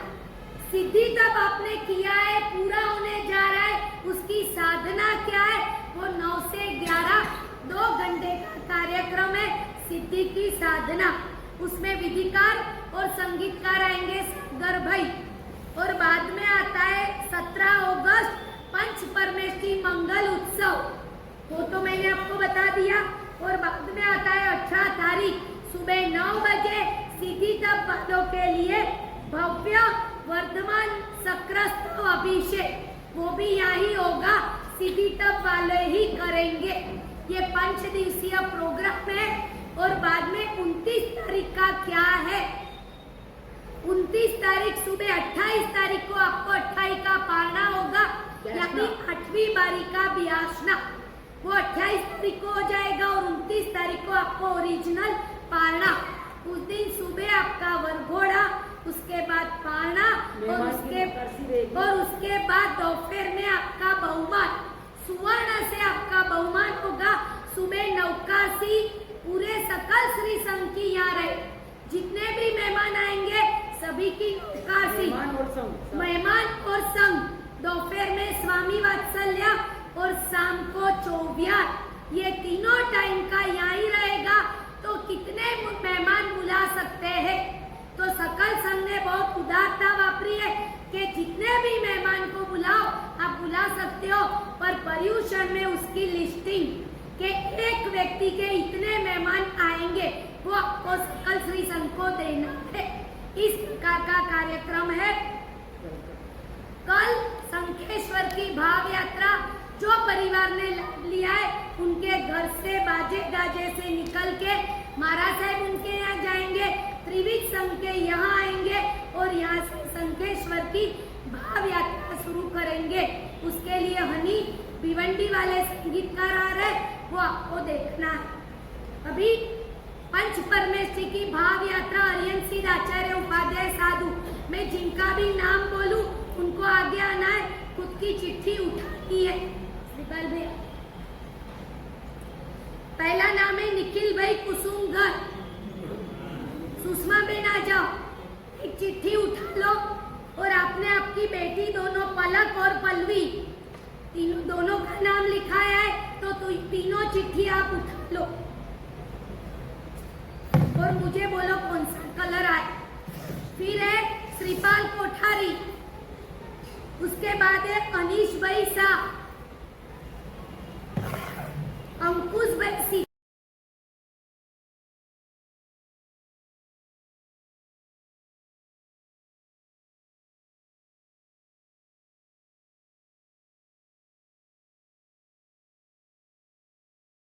सिद्धि तब आपने किया है, पूरा होने जा रहा है, उसकी साधना क्या है, वो 9 से 11 2 घंटे का कार्यक्रम है सिद्धि की साधना। उसमें विधिकार और संगीतकार आएंगे सागर भाई, और बाद में आता है 17 अगस्त पंच परमेष्ठी मंगल उत्सव, वो तो मैंने आपको बता दिया। और बाद में आता है 18 तारीख सुबह 9 बजे सीधी तप वालों के लिए भव्य वर्धमान सक्रास्तव अभिषेक, वो भी यहाँ ही होगा, सीधी तप वाले ही करेंगे। ये 5 दिवसीय प्रोग्राम है। और बाद में 29 तारीख का क्या है, 29 तारीख सुबह 28 तारीख को आपको 28 का पारना होगा, यानी 8वीं बारी का ब्यासना, वो 28 तारीख को हो जाएगा, और 29 तारीख को आपको ओरिजिनल पारना। उस दिन सुबह आपका वरघोड़ा, उसके बाद पारना, और उसके बाद दोपहर में आपका बहुमान, सुवर्ण से आपका बहुमान होगा। सुबह नौकासी पूरे सकल श्री संघ की यहाँ रहे, जितने भी मेहमान आएंगे सभी की नौकासी, मेहमान और संघ। दोपहर में स्वामी वात्सल्य और शाम को चौबियार, ये तीनों टाइम का यहाँ ही रहेगा। तो कितने मेहमान बुला सकते हैं, तो सकल संघ ने बहुत उदारता वापरी है कि जितने भी मेहमान को बुलाओ आप बुला सकते हो, पर पर्यूषण में उसकी लिस्टिंग कि एक व्यक्ति के इतने मेहमान आएंगे वो आपको सकल श्री संघ को देना है। इस प्रकार का कार्यक्रम है। कल शंखेश्वर की भाव यात्रा जो परिवार ने लाभ लिया है उनके घर से बाजे गाजे से निकल के महाराज साहब उनके यहाँ जाएंगे, त्रिविध संघ के यहाँ आएंगे और यहाँ से शंखेश्वर की भाव यात्रा शुरू करेंगे। उसके लिए हनी भिवंडी वाले संगीतकार आ रहे, वो आपको देखना है। अभी पंच परमेश्वरी की भाव यात्रा अरियन सिंह आचार्य उपाध्याय साधु, मैं जिनका भी नाम बोलूं उनको आगे आना है, खुद की चिट्ठी उठानी है। श्रीपाल भैया, पहला नाम है निखिल भाई कुसुमगर। सुषमा बेन आ जाओ, एक चिट्ठी उठा लो और आपने आपकी बेटी दोनों पलक और पल्लवी तीनों दोनों का नाम लिखाया है, तो तीनों चिट्ठी आप उठा लो और मुझे बोलो कौन सा कलर आए। फिर है श्रीपाल कोठारी, उसके बाद है अनीश भाई शाह, अंकुश